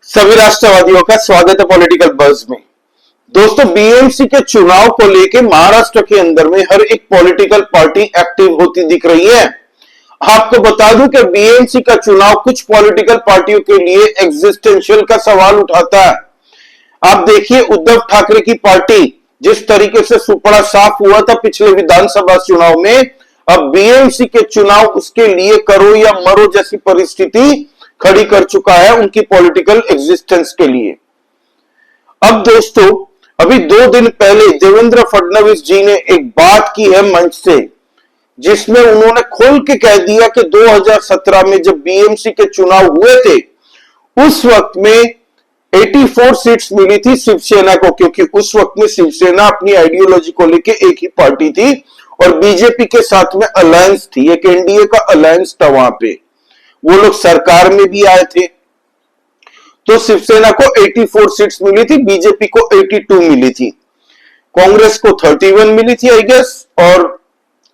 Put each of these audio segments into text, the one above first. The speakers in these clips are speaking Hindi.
सभी राष्ट्रवादियों का स्वागत है पॉलिटिकल बज़ में। दोस्तों, बीएमसी के चुनाव को लेकर महाराष्ट्र के अंदर में हर एक पॉलिटिकल पार्टी एक्टिव होती दिख रही है। आपको बता दूं कि बीएमसी का चुनाव कुछ पॉलिटिकल पार्टियों के लिए एग्जिस्टेंशियल का सवाल उठाता है। आप देखिए, उद्धव ठाकरे की पार्टी जिस तरीके से सुपड़ा साफ हुआ था पिछले विधानसभा चुनाव में, अब बीएमसी के चुनाव उसके लिए करो या मरो जैसी परिस्थिति खड़ी कर चुका है उनकी पॉलिटिकल एग्जिस्टेंस के लिए। अब दोस्तों, अभी 2 दिन पहले देवेंद्र फडणवीस जी ने एक बात की है मंच से, जिसमें उन्होंने खोल के कह दिया कि 2017 में जब बीएमसी के चुनाव हुए थे उस वक्त में 84 सीट्स मिली थी शिवसेना को, क्योंकि उस वक्त में शिवसेना अपनी आइडियोलॉजी को लेकर एक ही पार्टी थी और बीजेपी के साथ में अलायंस थी, एक एनडीए का अलायंस था। वहां पे वो लोग सरकार में भी आए थे। तो शिवसेना को 84 सीट्स मिली थी, बीजेपी को 82 मिली थी, कांग्रेस को 31 मिली थी आई गेस, और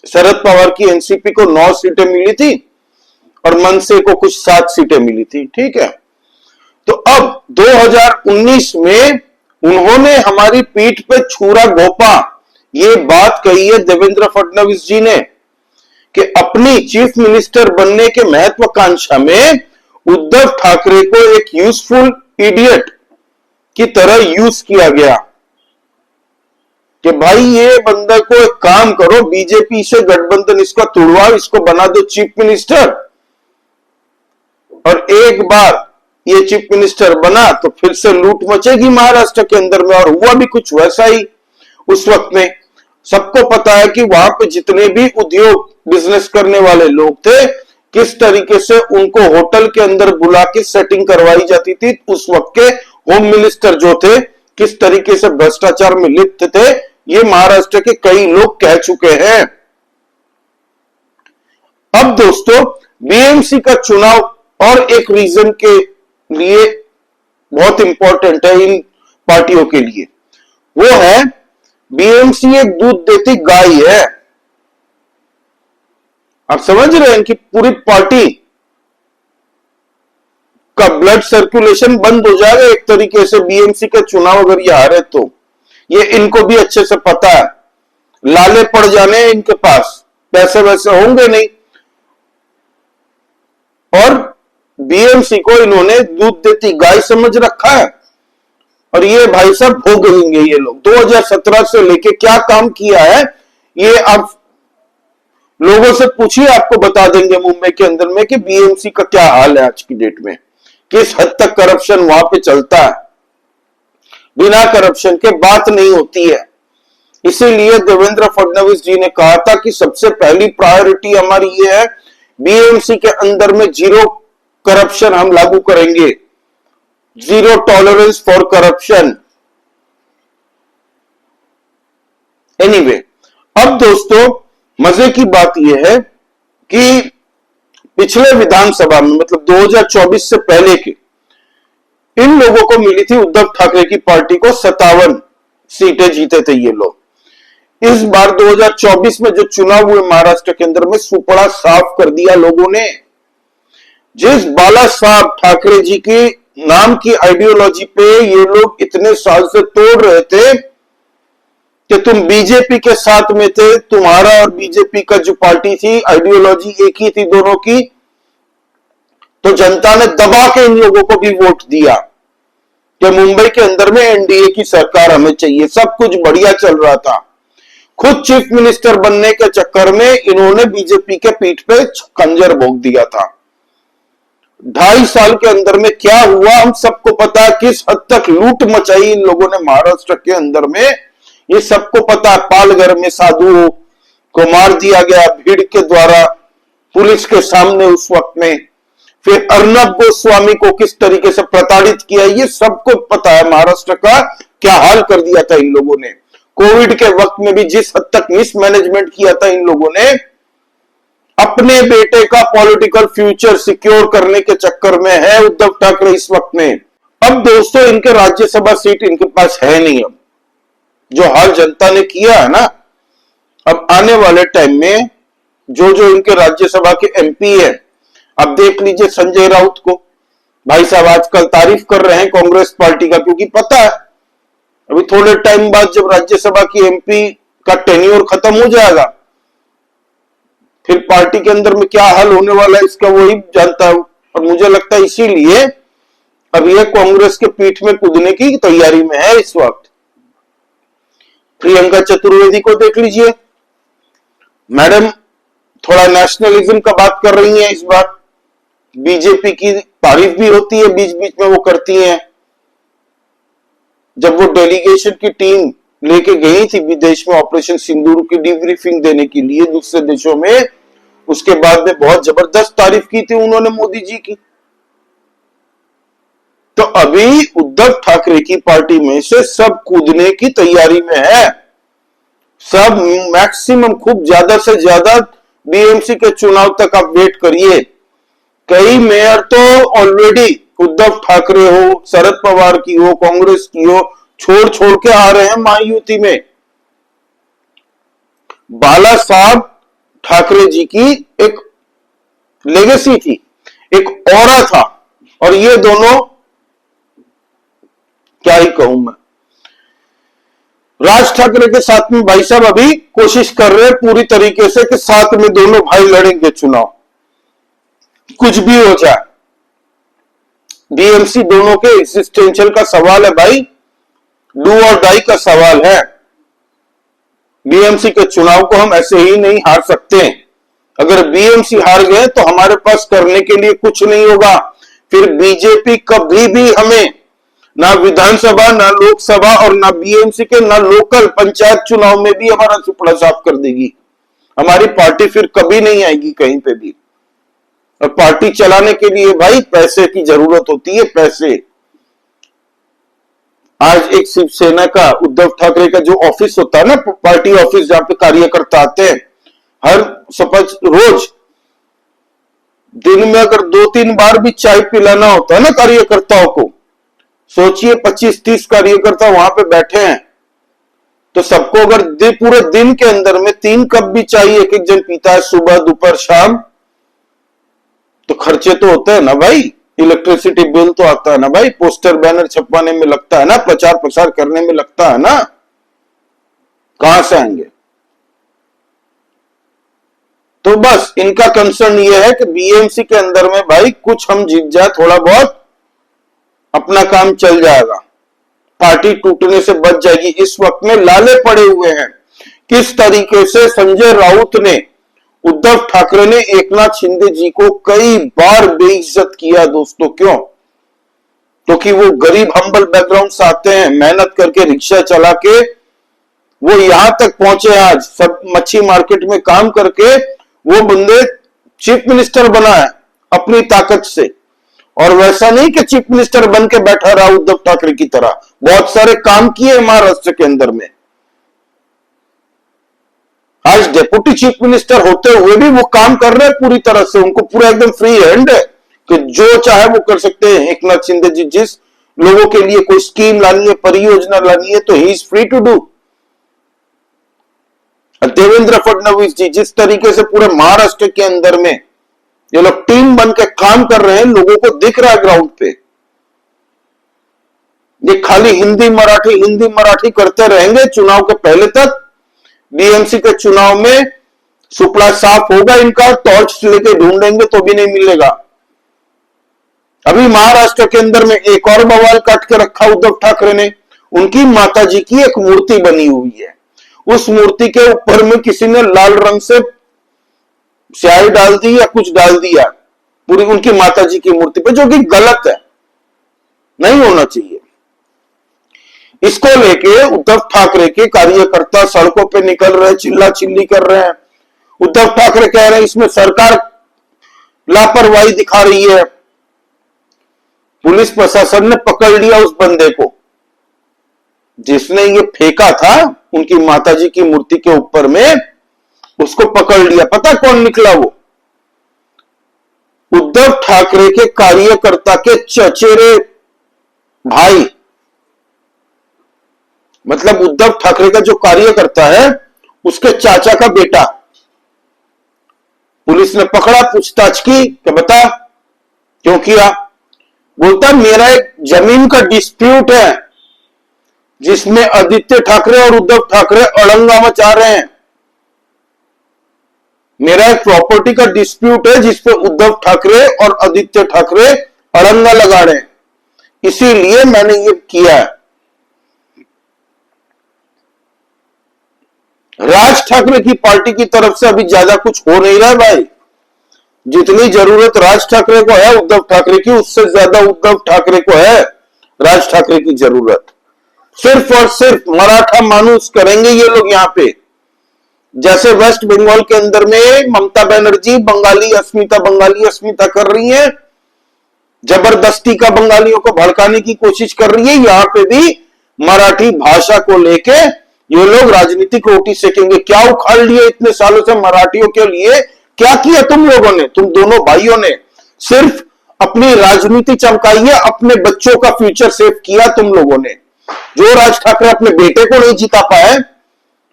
शरद पवार की एनसीपी को 9 सीटें मिली थी और मनसे को कुछ 7 सीटें मिली थी। ठीक है, तो अब 2019 में उन्होंने हमारी पीठ पे छुरा घोंपा, ये बात कही है देवेंद्र फडणवीस जी ने कि अपनी चीफ मिनिस्टर बनने के महत्वाकांक्षा में उद्धव ठाकरे को एक यूजफुल इडियट की तरह यूज किया गया कि भाई ये बंदा को एक काम करो, बीजेपी से गठबंधन इसका तोड़वाओ, इसको बना दो चीफ मिनिस्टर, और एक बार ये चीफ मिनिस्टर बना तो फिर से लूट मचेगी महाराष्ट्र के अंदर में। और हुआ भी कुछ वैसा ही। उस वक्त में सबको पता है कि वहां पे जितने भी उद्योग बिजनेस करने वाले लोग थे, किस तरीके से उनको होटल के अंदर बुला के सेटिंग करवाई जाती थी। उस वक्त के होम मिनिस्टर जो थे, किस तरीके से भ्रष्टाचार में लिप्त थे, ये महाराष्ट्र के कई लोग कह चुके हैं। अब दोस्तों, बीएमसी का चुनाव और एक रीजन के लिए बहुत इंपॉर्टेंट है इन पार्टियों के लिए, वो है बीएमसी एक दूध देती गाय है। आप समझ रहे हैं कि पूरी पार्टी का ब्लड सर्कुलेशन बंद हो जाएगा एक तरीके से बीएमसी के चुनाव अगर ये हारे तो। ये इनको भी अच्छे से पता है, लाले पड़ जाने हैं इनके पास, पैसे वैसे होंगे नहीं, और बीएमसी को इन्होंने दूध देती गाय समझ रखा है। और ये भाई साहब भोगेंगे ये लोग। 2017 से लेके क्या काम किया है ये आप लोगों से पूछिए, आपको बता देंगे मुंबई के अंदर में कि बीएमसी का क्या हाल है आज की डेट में, किस हद तक करप्शन वहां पे चलता है। बिना करप्शन के बात नहीं होती है। इसीलिए देवेंद्र फडणवीस जी ने कहा था कि सबसे पहली प्रायोरिटी हमारी ये है, बीएमसी के अंदर में जीरो करप्शन हम लागू करेंगे, zero tolerance for corruption. Anyway, अब दोस्तों मजे की बात यह है कि पिछले विधानसभा में, मतलब 2024 से पहले के, इन लोगों को मिली थी उद्धव ठाकरे की पार्टी को 57 सीटें जीते थे ये लोग। इस बार 2024 में जो चुनाव हुए महाराष्ट्र के अंदर में, सुपड़ा साफ कर दिया लोगों ने। जिस बाला साहब ठाकरे जी की नाम की आइडियोलॉजी पे ये लोग इतने साल से तोड़ रहे थे कि तुम बीजेपी के साथ में थे, तुम्हारा और बीजेपी का जो पार्टी थी आइडियोलॉजी एक ही थी दोनों की, तो जनता ने दबा के इन लोगों को भी वोट दिया कि मुंबई के अंदर में एनडीए की सरकार हमें चाहिए। सब कुछ बढ़िया चल रहा था। खुद चीफ मिनिस्टर बनने के चक्कर में इन्होंने बीजेपी के पीठ पे खंजर भोंक दिया था। 2.5 साल के अंदर में क्या हुआ हम सबको पता है, किस हद तक लूट मचाई इन लोगों ने महाराष्ट्र के अंदर में, ये सबको पता है। पालघर में साधुओं को मार दिया गया भीड़ के द्वारा पुलिस के सामने उस वक्त में, फिर अर्नब गोस्वामी को किस तरीके से प्रताड़ित किया, ये सबको पता है। महाराष्ट्र का क्या हाल कर दिया था इन लोगों ने। कोविड के वक्त में भी जिस हद तक मिसमैनेजमेंट किया था इन लोगों ने, अपने बेटे का पॉलिटिकल फ्यूचर सिक्योर करने के चक्कर में है उद्धव ठाकरे इस वक्त में। अब दोस्तों, इनके राज्यसभा सीट इनके पास है नहीं। अब जो हाल जनता ने किया है ना, अब आने वाले टाइम में जो जो इनके राज्यसभा के एमपी है, अब देख लीजिए संजय राउत को, भाई साहब आजकल तारीफ कर रहे हैं कांग्रेस पार्टी का, क्योंकि पता है अभी थोड़े टाइम बाद जब राज्यसभा की एमपी का टेन्योर खत्म हो जाएगा, फिर पार्टी के अंदर में क्या हाल होने वाला है इसका वही जानता हूं। और मुझे लगता है इसीलिए अब यह कांग्रेस के पीठ में कूदने की तैयारी में है इस वक्त। प्रियंका चतुर्वेदी को देख लीजिए, मैडम थोड़ा नेशनलिज्म का बात कर रही हैं इस बार, बीजेपी की तारीफ भी होती है, बीच बीच में वो करती हैं। जब वो डेलीगेशन की टीम लेके गई थी विदेश में ऑपरेशन सिंदूर की डिब्रीफिंग देने के लिए दूसरे देशों में, उसके बाद में बहुत जबरदस्त तारीफ की थी उन्होंने मोदी जी की। तो अभी उद्धव ठाकरे की पार्टी में से सब कूदने की तैयारी में है, सब मैक्सिमम खूब ज्यादा से ज्यादा बीएमसी के चुनाव तक आप वेट करिए। कई मेयर तो ऑलरेडी उद्धव ठाकरे हो, शरद पवार की हो, कांग्रेस की हो, छोड़ छोड़ के आ रहे हैं महायुति में। बाला साहब ठाकरे जी की एक लेगेसी थी, एक ऑरा था, और ये दोनों क्या ही कहूं मैं, राज ठाकरे के साथ में भाई साहब अभी कोशिश कर रहे हैं पूरी तरीके से कि साथ में दोनों भाई लड़ेंगे चुनाव, कुछ भी हो जाए। बीएमसी दोनों के एग्जिस्टेंशियल का सवाल है भाई, डू और डाई का सवाल है। बीएमसी के चुनाव को हम ऐसे ही नहीं हार सकते। अगर बीएमसी हार गए तो हमारे पास करने के लिए कुछ नहीं होगा। फिर बीजेपी कभी भी हमें ना विधानसभा, ना लोकसभा और ना बीएमसी के, ना लोकल पंचायत चुनाव में भी हमारा सुपड़ा साफ कर देगी। हमारी पार्टी फिर कभी नहीं आएगी कहीं पे भी। और पार्टी चलाने के लिए भाई पैसे की जरूरत होती है, पैसे। आज एक शिवसेना का, उद्धव ठाकरे का जो ऑफिस होता है ना, पार्टी ऑफिस जहां पे कार्यकर्ता आते हैं, हर सपोज रोज दिन में अगर 2-3 बार भी चाय पिलाना होता है ना कार्यकर्ताओं को, सोचिए 25-30 कार्यकर्ता वहां पे बैठे हैं, तो सबको अगर पूरे दिन के अंदर में 3 कप भी चाहिए, एक एक जन पीता है सुबह दोपहर शाम, तो खर्चे तो होते हैं ना भाई। इलेक्ट्रिसिटी बिल तो आता है ना भाई, पोस्टर बैनर छपवाने में लगता है ना, प्रचार प्रसार करने में लगता है ना, कहां से आएंगे। तो बस इनका कंसर्न यह है कि बीएमसी के अंदर में भाई कुछ हम जीत जाए, थोड़ा बहुत अपना काम चल जाएगा, पार्टी टूटने से बच जाएगी। इस वक्त में लाले पड़े हुए हैं किस तरीके से संजय राउत ने, उद्धव ठाकरे ने एकनाथ शिंदे जी को कई बार बेइज्जत किया दोस्तों। क्यों? क्योंकि वो गरीब हम्बल बैकग्राउंड से आते हैं, मेहनत करके रिक्शा चला के वो यहां तक पहुंचे। आज सब मच्छी मार्केट में काम करके वो बंदे चीफ मिनिस्टर बना है अपनी ताकत से। और वैसा नहीं कि चीफ मिनिस्टर बन के बैठा रहा उद्धव ठाकरे की तरह, बहुत सारे काम किए महाराष्ट्र के अंदर में। आज डेप्यूटी चीफ मिनिस्टर होते हुए भी वो काम कर रहे हैं पूरी तरह से, उनको पूरा एकदम फ्री हैंड है कि जो चाहे वो कर सकते हैं। एकनाथ शिंदे जी जिस लोगों के लिए कोई स्कीम लानी है, परियोजना लानी है, तो he is free to do. Devendra Fadnavis ji जिस तरीके से पूरे महाराष्ट्र के अंदर में ये लोग टीम बन के काम कर रहे हैं, लोगों को दिख रहा है ग्राउंड पे। ये खाली हिंदी मराठी करते रहेंगे चुनाव के पहले तक। बीएमसी के चुनाव में सुपड़ा साफ होगा इनका, टॉर्च लेके ढूंढेंगे तो भी नहीं मिलेगा। अभी महाराष्ट्र के अंदर में एक और बवाल काट के रखा उद्धव ठाकरे ने, उनकी माताजी की एक मूर्ति बनी हुई है, उस मूर्ति के ऊपर में किसी ने लाल रंग से स्याही डाल दी या कुछ डाल दिया पूरी उनकी माताजी की मूर्ति पे, जो कि गलत है, नहीं होना चाहिए। इसको लेके उद्धव ठाकरे के कार्यकर्ता सड़कों पे निकल रहे हैं, चिल्ला चिल्ली कर रहे हैं। उद्धव ठाकरे कह रहे हैं इसमें सरकार लापरवाही दिखा रही है। पुलिस प्रशासन ने पकड़ लिया उस बंदे को जिसने ये फेंका था उनकी माताजी की मूर्ति के ऊपर में, उसको पकड़ लिया। पता कौन निकला? वो उद्धव ठाकरे के कार्यकर्ता के चचेरे भाई, मतलब उद्धव ठाकरे का जो कार्यकर्ता है उसके चाचा का बेटा। पुलिस ने पकड़ा, पूछताछ की कि बता क्यों किया। बोलता मेरा एक जमीन का डिस्प्यूट है जिसमें आदित्य ठाकरे और उद्धव ठाकरे अड़ंगा मचा रहे हैं। मेरा एक प्रॉपर्टी का डिस्प्यूट है जिसपे उद्धव ठाकरे और आदित्य ठाकरे अड़ंगा लगा रहे हैं, इसीलिए मैंने ये किया है। राज ठाकरे की पार्टी की तरफ से अभी ज्यादा कुछ हो नहीं रहा है भाई। जितनी जरूरत राज ठाकरे को है उद्धव ठाकरे की, उससे ज्यादा उद्धव ठाकरे को है राज ठाकरे की जरूरत। सिर्फ और सिर्फ मराठा मानुस करेंगे ये लोग यहां पे। जैसे वेस्ट बंगाल के अंदर में ममता बनर्जी बंगाली अस्मिता कर रही है, जबरदस्ती का बंगालियों को भड़काने की कोशिश कर रही है, यहां पे भी मराठी भाषा को लेके ये लोग राजनीतिक रोटी सेकेंगे। क्या उखाड़ लिए इतने सालों से मराठियों के लिए, क्या किया तुम लोगों ने, तुम दोनों भाइयों ने? सिर्फ अपनी राजनीति चमकाई है, अपने बच्चों का फ्यूचर सेव किया तुम लोगों ने। जो राज ठाकरे अपने बेटे को नहीं जिता पाए,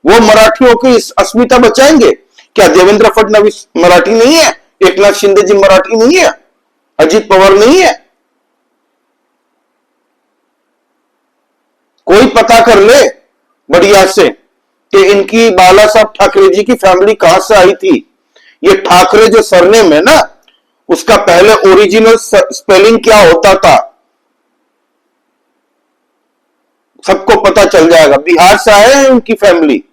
वो मराठियों की अस्मिता बचाएंगे क्या? देवेंद्र फडणवीस मराठी नहीं है? एकनाथ शिंदे जी मराठी नहीं है? अजीत पवार नहीं है? कोई पता कर ले बढ़िया से कि इनकी बाला साहब ठाकरे जी की फैमिली कहां से आई थी। ये ठाकरे जो सरनेम है ना, उसका पहले ओरिजिनल स्पेलिंग क्या होता था, सबको पता चल जाएगा। बिहार से आए हैं उनकी फैमिली,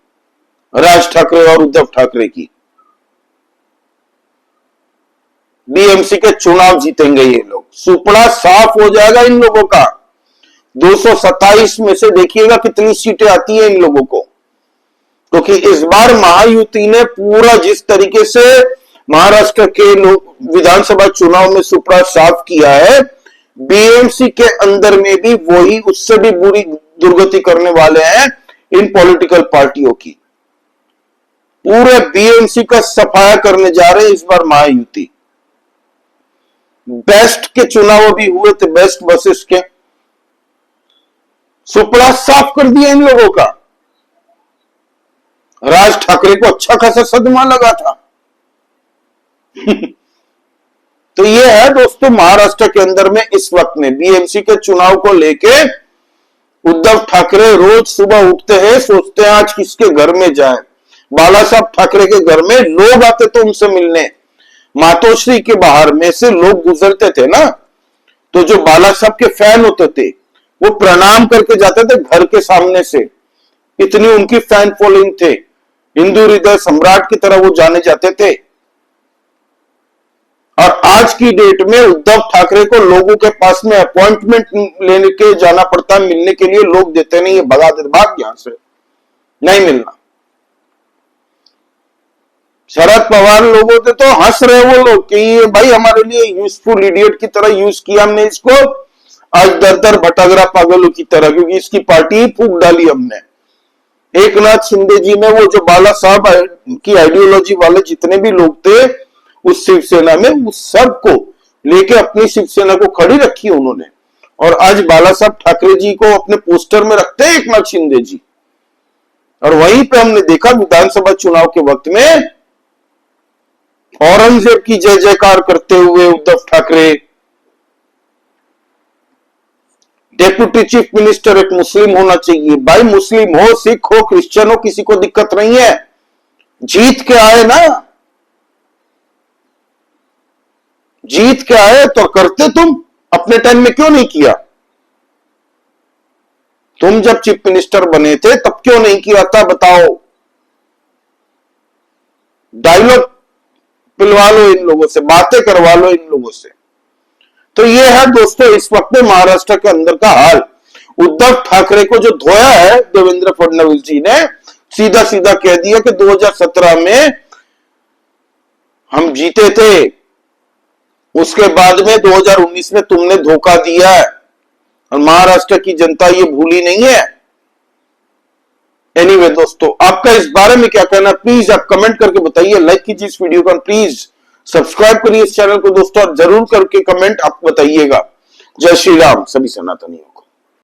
राज ठाकरे और उद्धव ठाकरे की। बीएमसी के चुनाव जीतेंगे ये लोग, सुपड़ा साफ हो जाएगा इन लोगों का। 227 में से देखिएगा कितनी सीटें आती है इन लोगों को, क्योंकि इस बार महायुति ने पूरा जिस तरीके से महाराष्ट्र के विधानसभा चुनाव में सुपड़ा साफ किया है, बीएमसी के अंदर में भी वही उससे भी बुरी दुर्गति करने वाले हैं इन पॉलिटिकल पार्टियों की। पूरे बीएमसी का सफाया करने जा रहे हैं इस बार महायुति। बेस्ट के चुनाव भी हुए थे, बेस्ट वर्सेस के, सुपड़ा साफ कर दिया इन लोगों का। राज ठाकरे को अच्छा खासा सदमा लगा था। तो ये है दोस्तों महाराष्ट्र के अंदर में इस वक्त में बीएमसी के चुनाव को लेके उद्धव ठाकरे रोज सुबह उठते हैं, सोचते हैं आज किसके घर में जाएं। बाला साहब ठाकरे के घर में लोग आते थे उनसे मिलने, मातोश्री के बाहर में से लोग गुजरते थे ना, तो जो बाला साहब के फैन होते थे वो प्रणाम करके जाते थे घर के सामने से। इतनी उनकी फैन फॉलोइंग थे, हिंदू हृदय सम्राट की तरह वो जाने जाते थे। और आज की डेट में उद्धव ठाकरे को लोगों के पास में अपॉइंटमेंट लेने के जाना पड़ता है, मिलने के लिए लोग देते नहीं है, भगा देते, भाग यहां से, नहीं मिलना। शरद पवार लोगों से तो हंस रहे वो लोग कि ये भाई हमारे लिए यूजफुल इडियट की तरह यूज किया हमने इसको, आज दर दर भटक रहा पागलों की तरह, क्योंकि इसकी पार्टी ही फूक डाली हमने। एकनाथ शिंदे जी ने वो जो बाला साहब की आइडियोलॉजी वाले जितने भी लोग थे उस शिवसेना में, उस सब को लेके अपनी शिवसेना को खड़ी रखी उन्होंने। और आज बाला साहब ठाकरे जी को अपने पोस्टर में रखते हैं एकनाथ शिंदे जी। और वहीं पे हमने देखा विधानसभा चुनाव के वक्त में औरंगजेब की जय जयकार करते हुए Uddhav Thackeray, deputy chief minister एक मुस्लिम होना चाहिए। भाई मुस्लिम हो, सिख हो, क्रिश्चियन हो, किसी को दिक्कत नहीं है, जीत के आए ना, जीत के आए तो करते। तुम अपने टाइम में क्यों नहीं किया? तुम जब चीफ मिनिस्टर बने थे तब क्यों नहीं किया था बताओ? डायलॉग पिलवा लो इन लोगों से, बातें करवा लो इन लोगों से। तो ये है दोस्तों इस वक्त में महाराष्ट्र के अंदर का हाल। उद्धव ठाकरे को जो धोया है देवेंद्र फडणवीस जी ने, सीधा सीधा कह दिया कि 2017 में हम जीते थे, उसके बाद में 2019 में तुमने धोखा दिया है और महाराष्ट्र की जनता ये भूली नहीं है। एनीवे दोस्तों, आपका इस बारे में क्या कहना, प्लीज आप कमेंट करके बताइए। लाइक कीजिए इस वीडियो को, प्लीज सब्सक्राइब करिए इस चैनल को दोस्तों, और जरूर करके कमेंट आप बताइएगा। जय श्री राम सभी सनातनियों।